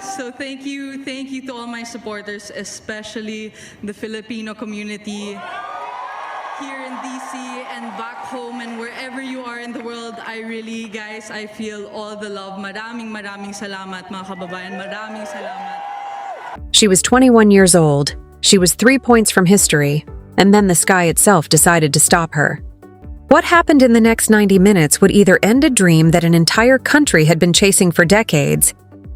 So thank you to all my supporters, especially the Filipino community here in DC and back home and wherever you are in the world. I really, guys, I feel all the love. Maraming salamat, mga kababayan. Maraming salamat. She was 21 years old. She was 3 points from history, and then the sky itself decided to stop her. What happened in the next 90 minutes would either end a dream that an entire country had been chasing for decades,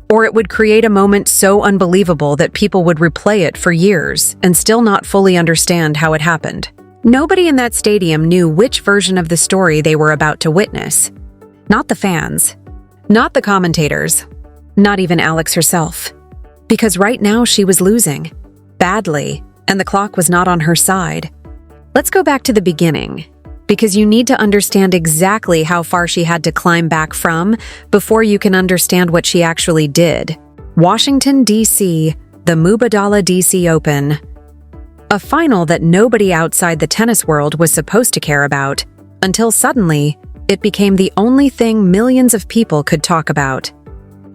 or it would create a moment so unbelievable that people would replay it for years and still not fully understand how it happened. Nobody in that stadium knew which version of the story they were about to witness. Not the fans, not the commentators, not even Alex herself. Because right now she was losing, badly, and the clock was not on her side. Let's go back to the beginning, because you need to understand exactly how far she had to climb back from before you can understand what she actually did. Washington, D.C., the Mubadala DC Open. A final that nobody outside the tennis world was supposed to care about, until suddenly, it became the only thing millions of people could talk about.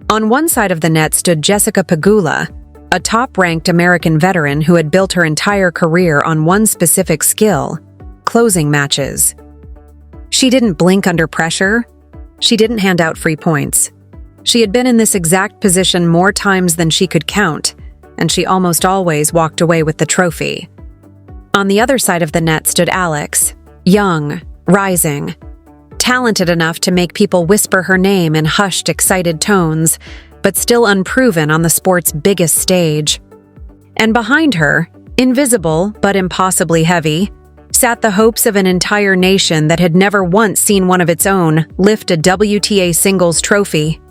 On one side of the net stood Jessica Pegula, a top-ranked American veteran who had built her entire career on one specific skill: closing matches. She didn't blink under pressure. She didn't hand out free points. She had been in this exact position more times than she could count, and she almost always walked away with the trophy. On the other side of the net stood Alex, young, rising, talented enough to make people whisper her name in hushed, excited tones, but still unproven on the sport's biggest stage. And behind her, invisible but impossibly heavy, sat the hopes of an entire nation that had never once seen one of its own lift a WTA singles trophy.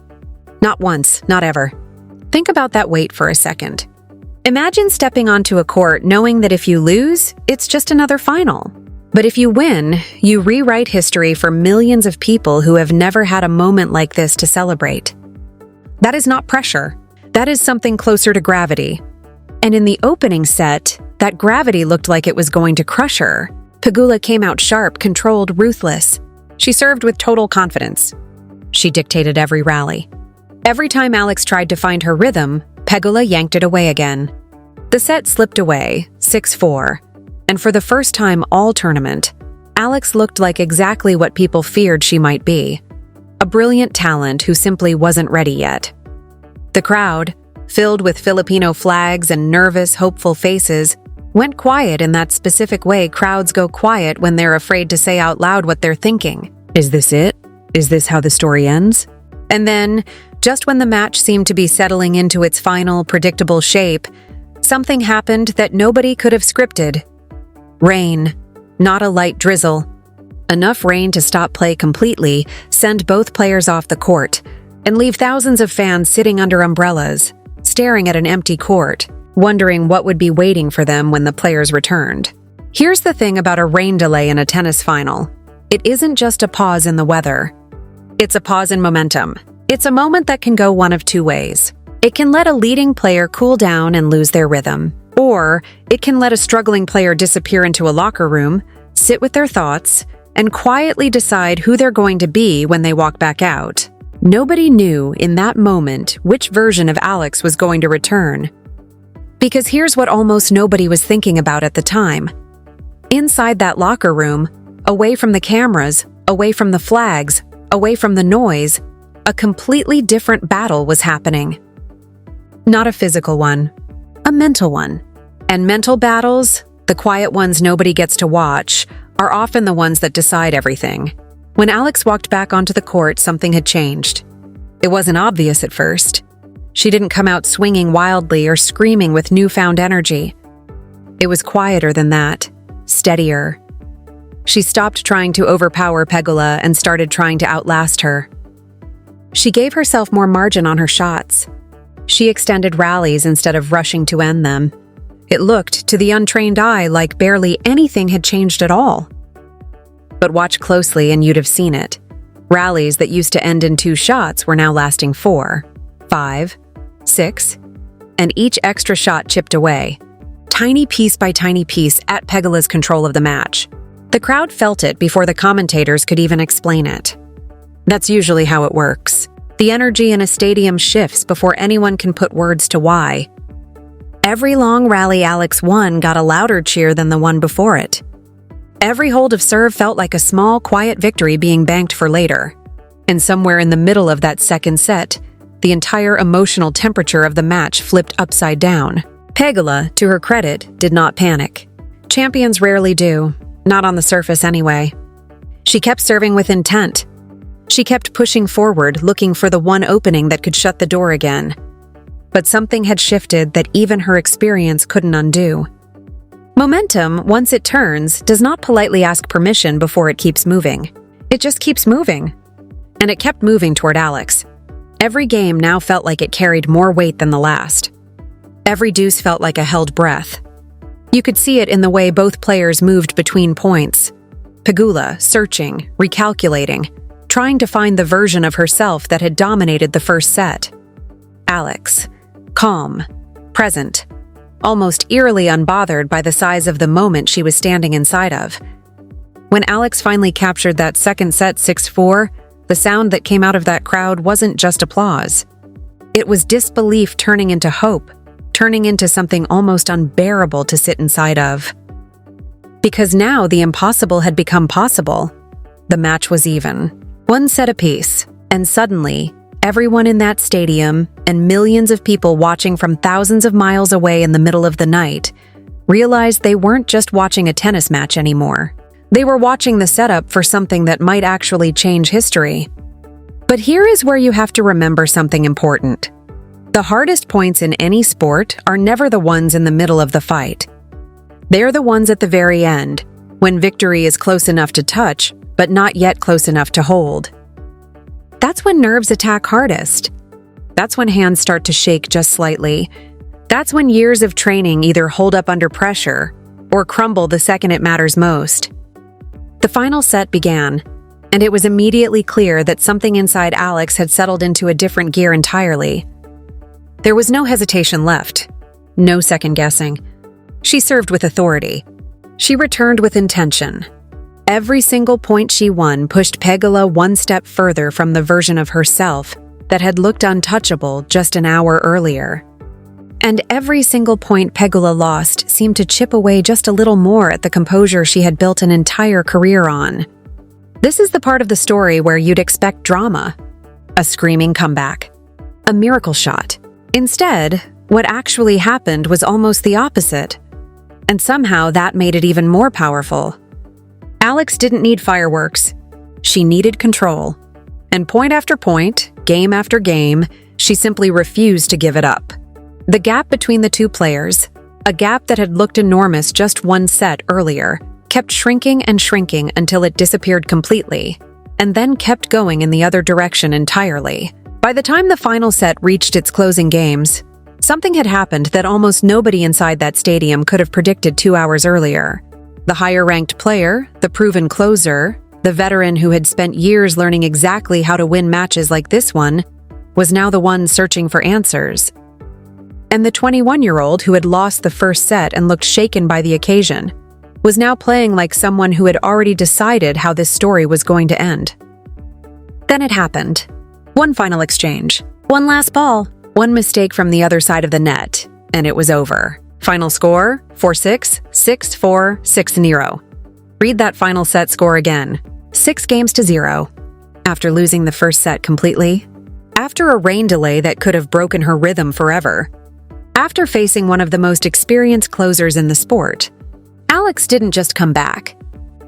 Not once, not ever. Think about that weight for a second. Imagine stepping onto a court knowing that if you lose, it's just another final. But if you win, you rewrite history for millions of people who have never had a moment like this to celebrate. That is not pressure. That is something closer to gravity. And in the opening set, that gravity looked like it was going to crush her. Pegula came out sharp, controlled, ruthless. She served with total confidence. She dictated every rally. Every time Alex tried to find her rhythm, Pegula yanked it away again. The set slipped away, 6-4, and for the first time all tournament, Alex looked like exactly what people feared she might be: a brilliant talent who simply wasn't ready yet. The crowd, filled with Filipino flags and nervous, hopeful faces, went quiet in that specific way crowds go quiet when they're afraid to say out loud what they're thinking. Is this it? Is this how the story ends? And then, just when the match seemed to be settling into its final, predictable shape, something happened that nobody could have scripted. Rain, not a light drizzle. Enough rain to stop play completely, send both players off the court, and leave thousands of fans sitting under umbrellas, staring at an empty court, wondering what would be waiting for them when the players returned. Here's the thing about a rain delay in a tennis final. It isn't just a pause in the weather. It's a pause in momentum. It's a moment that can go one of two ways. It can let a leading player cool down and lose their rhythm, or it can let a struggling player disappear into a locker room, sit with their thoughts, and quietly decide who they're going to be when they walk back out. Nobody knew in that moment which version of Alex was going to return. Because here's what almost nobody was thinking about at the time. Inside that locker room, away from the cameras, away from the flags, away from the noise, a completely different battle was happening. Not a physical one, a mental one. And mental battles, the quiet ones nobody gets to watch, are often the ones that decide everything. When Alex walked back onto the court, something had changed. It wasn't obvious at first. She didn't come out swinging wildly or screaming with newfound energy. It was quieter than that, steadier. She stopped trying to overpower Pegula and started trying to outlast her. She gave herself more margin on her shots. She extended rallies instead of rushing to end them. It looked, to the untrained eye, like barely anything had changed at all. But watch closely and you'd have seen it. Rallies that used to end in 2 shots were now lasting 4, 5, 6, and each extra shot chipped away, tiny piece by tiny piece, at Pegula's control of the match. The crowd felt it before the commentators could even explain it. That's usually how it works. The energy in a stadium shifts before anyone can put words to why. Every long rally Alex won got a louder cheer than the one before it. Every hold of serve felt like a small, quiet victory being banked for later. And somewhere in the middle of that second set, the entire emotional temperature of the match flipped upside down. Pegula, to her credit, did not panic. Champions rarely do, not on the surface anyway. She kept serving with intent. She kept pushing forward, looking for the one opening that could shut the door again. But something had shifted that even her experience couldn't undo. Momentum, once it turns, does not politely ask permission before it keeps moving. It just keeps moving. And it kept moving toward Alex. Every game now felt like it carried more weight than the last. Every deuce felt like a held breath. You could see it in the way both players moved between points. Pegula, searching, recalculating, trying to find the version of herself that had dominated the first set. Alex, calm, present, almost eerily unbothered by the size of the moment she was standing inside of. When Alex finally captured that second set 6-4, the sound that came out of that crowd wasn't just applause. It was disbelief turning into hope, turning into something almost unbearable to sit inside of. Because now the impossible had become possible. The match was even. One set apiece, and suddenly, everyone in that stadium and millions of people watching from thousands of miles away in the middle of the night realized they weren't just watching a tennis match anymore. They were watching the setup for something that might actually change history. But here is where you have to remember something important. The hardest points in any sport are never the ones in the middle of the fight. They're the ones at the very end, when victory is close enough to touch, but not yet close enough to hold. That's when nerves attack hardest. That's when hands start to shake just slightly. That's when years of training either hold up under pressure or crumble the second it matters most. The final set began, and it was immediately clear that something inside Alex had settled into a different gear entirely. There was no hesitation left, no second guessing. She served with authority. She returned with intention. Every single point she won pushed Pegula one step further from the version of herself that had looked untouchable just an hour earlier. And every single point Pegula lost seemed to chip away just a little more at the composure she had built an entire career on. This is the part of the story where you'd expect drama. A screaming comeback. A miracle shot. Instead, what actually happened was almost the opposite. And somehow that made it even more powerful. Alex didn't need fireworks. She needed control. And point after point, game after game, she simply refused to give it up. The gap between the two players, a gap that had looked enormous just one set earlier, kept shrinking and shrinking until it disappeared completely, and then kept going in the other direction entirely. By the time the final set reached its closing games, something had happened that almost nobody inside that stadium could have predicted 2 hours earlier. The higher-ranked player, the proven closer, the veteran who had spent years learning exactly how to win matches like this one, was now the one searching for answers. And the 21-year-old who had lost the first set and looked shaken by the occasion was now playing like someone who had already decided how this story was going to end. Then it happened. One final exchange. One last ball. One mistake from the other side of the net. And it was over. Final score, 4-6, 6-4, 6-0. Read that final set score again. 6-0. After losing the first set completely. After a rain delay that could have broken her rhythm forever. After facing one of the most experienced closers in the sport, Alex didn't just come back.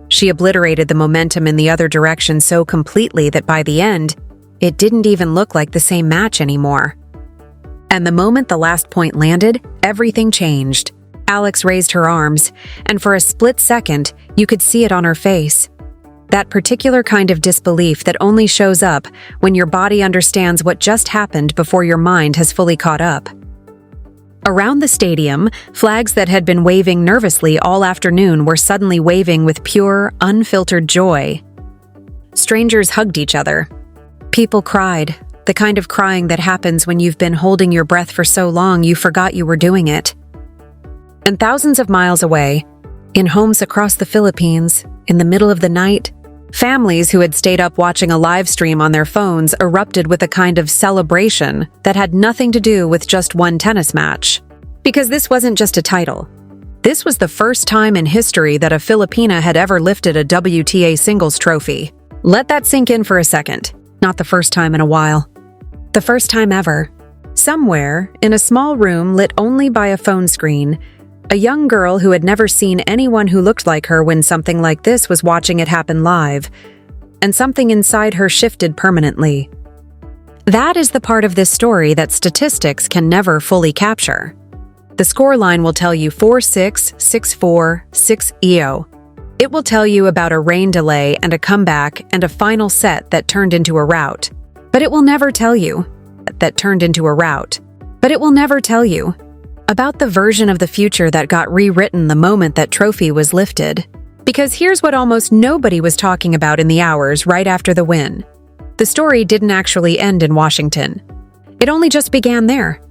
She obliterated the momentum in the other direction so completely that by the end, it didn't even look like the same match anymore. And the moment the last point landed, everything changed. Alex raised her arms, and for a split second, you could see it on her face. That particular kind of disbelief that only shows up when your body understands what just happened before your mind has fully caught up. Around the stadium, flags that had been waving nervously all afternoon were suddenly waving with pure, unfiltered joy. Strangers hugged each other. People cried, the kind of crying that happens when you've been holding your breath for so long you forgot you were doing it. And thousands of miles away, in homes across the Philippines, in the middle of the night, Families who had stayed up watching a live stream on their phones erupted with a kind of celebration that had nothing to do with just one tennis match. Because this wasn't just a title. This was the first time in history that a Filipina had ever lifted a WTA singles trophy. Let that sink in for a second. Not the first time in a while. The first time ever. Somewhere, in a small room lit only by a phone screen, a young girl who had never seen anyone who looked like her when something like this was watching it happen live, and something inside her shifted permanently. That is the part of this story that statistics can never fully capture. The scoreline will tell you 4-6, 6-4, 6-0. It will tell you about a rain delay and a comeback and a final set that turned into a rout. But it will never tell you that turned into a rout. But it will never tell you about the version of the future that got rewritten the moment that trophy was lifted. Because here's what almost nobody was talking about in the hours right after the win. The story didn't actually end in Washington. It only just began there.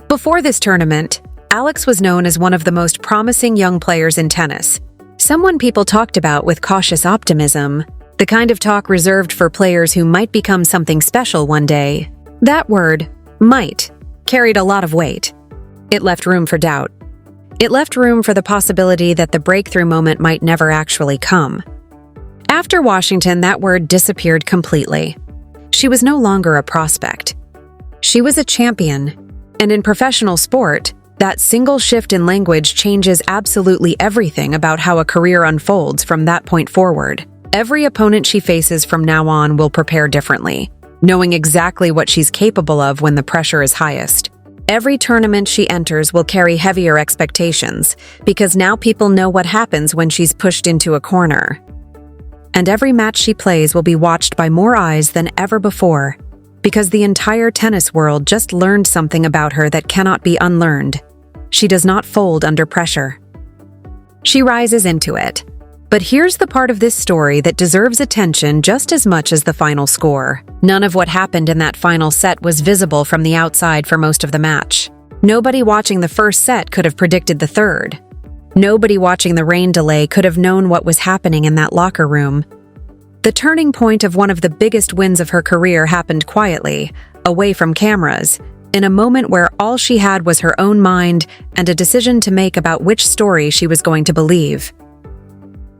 Before this tournament, Alex was known as one of the most promising young players in tennis. Someone people talked about with cautious optimism, the kind of talk reserved for players who might become something special one day. That word, might, carried a lot of weight. It left room for doubt. It left room for the possibility that the breakthrough moment might never actually come. After Washington, that word disappeared completely. She was no longer a prospect. She was a champion. And in professional sport, that single shift in language changes absolutely everything about how a career unfolds from that point forward. Every opponent she faces from now on will prepare differently, knowing exactly what she's capable of when the pressure is highest. Every tournament she enters will carry heavier expectations, because now people know what happens when she's pushed into a corner. And every match she plays will be watched by more eyes than ever before, because the entire tennis world just learned something about her that cannot be unlearned. She does not fold under pressure. She rises into it. But here's the part of this story that deserves attention just as much as the final score. None of what happened in that final set was visible from the outside for most of the match. Nobody watching the first set could have predicted the third. Nobody watching the rain delay could have known what was happening in that locker room. The turning point of one of the biggest wins of her career happened quietly, away from cameras, in a moment where all she had was her own mind and a decision to make about which story she was going to believe.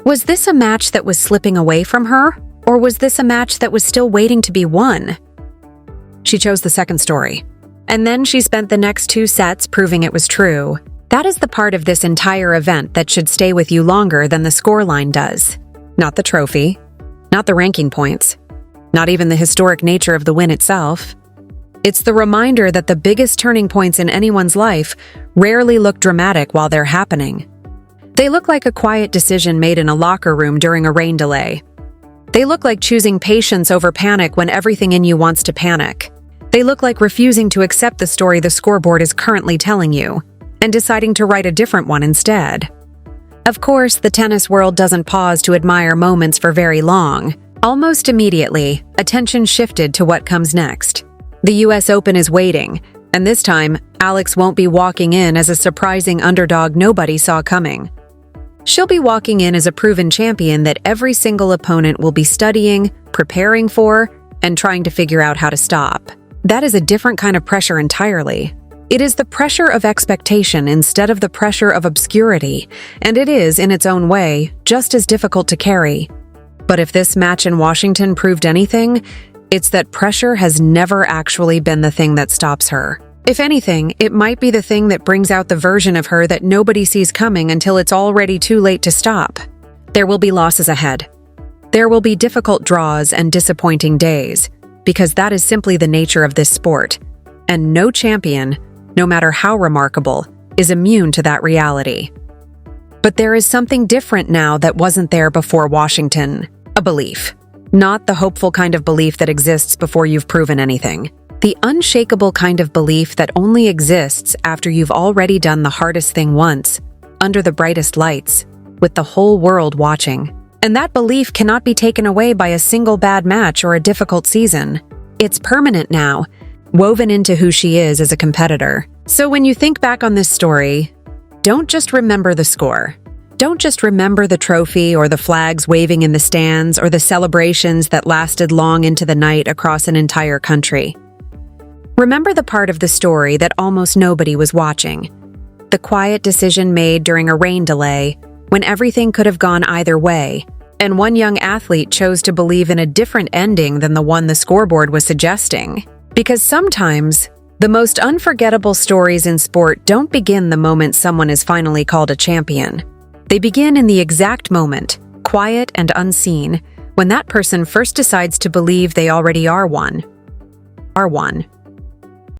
Was this a match that was slipping away from her, or was this a match that was still waiting to be won? She chose the second story. And then she spent the next 2 sets proving it was true. That is the part of this entire event that should stay with you longer than the scoreline does. Not the trophy, not the ranking points, not even the historic nature of the win itself. It's the reminder that the biggest turning points in anyone's life rarely look dramatic while they're happening. They look like a quiet decision made in a locker room during a rain delay. They look like choosing patience over panic when everything in you wants to panic. They look like refusing to accept the story the scoreboard is currently telling you, and deciding to write a different one instead. Of course, the tennis world doesn't pause to admire moments for very long. Almost immediately, attention shifted to what comes next. The US Open is waiting, and this time, Alex won't be walking in as a surprising underdog nobody saw coming. She'll be walking in as a proven champion that every single opponent will be studying, preparing for, and trying to figure out how to stop. That is a different kind of pressure entirely. It is the pressure of expectation instead of the pressure of obscurity, and it is, in its own way, just as difficult to carry. But if this match in Washington proved anything, it's that pressure has never actually been the thing that stops her. If anything, it might be the thing that brings out the version of her that nobody sees coming until it's already too late to stop. There will be losses ahead. There will be difficult draws and disappointing days, because that is simply the nature of this sport. And no champion, no matter how remarkable, is immune to that reality. But there is something different now that wasn't there before Washington. A belief. Not the hopeful kind of belief that exists before you've proven anything. The unshakable kind of belief that only exists after you've already done the hardest thing once, under the brightest lights, with the whole world watching. And that belief cannot be taken away by a single bad match or a difficult season. It's permanent now, woven into who she is as a competitor. So when you think back on this story, don't just remember the score. Don't just remember the trophy or the flags waving in the stands or the celebrations that lasted long into the night across an entire country. Remember the part of the story that almost nobody was watching. The quiet decision made during a rain delay, when everything could have gone either way, and one young athlete chose to believe in a different ending than the one the scoreboard was suggesting. Because sometimes, the most unforgettable stories in sport don't begin the moment someone is finally called a champion. They begin in the exact moment, quiet and unseen, when that person first decides to believe they already are one.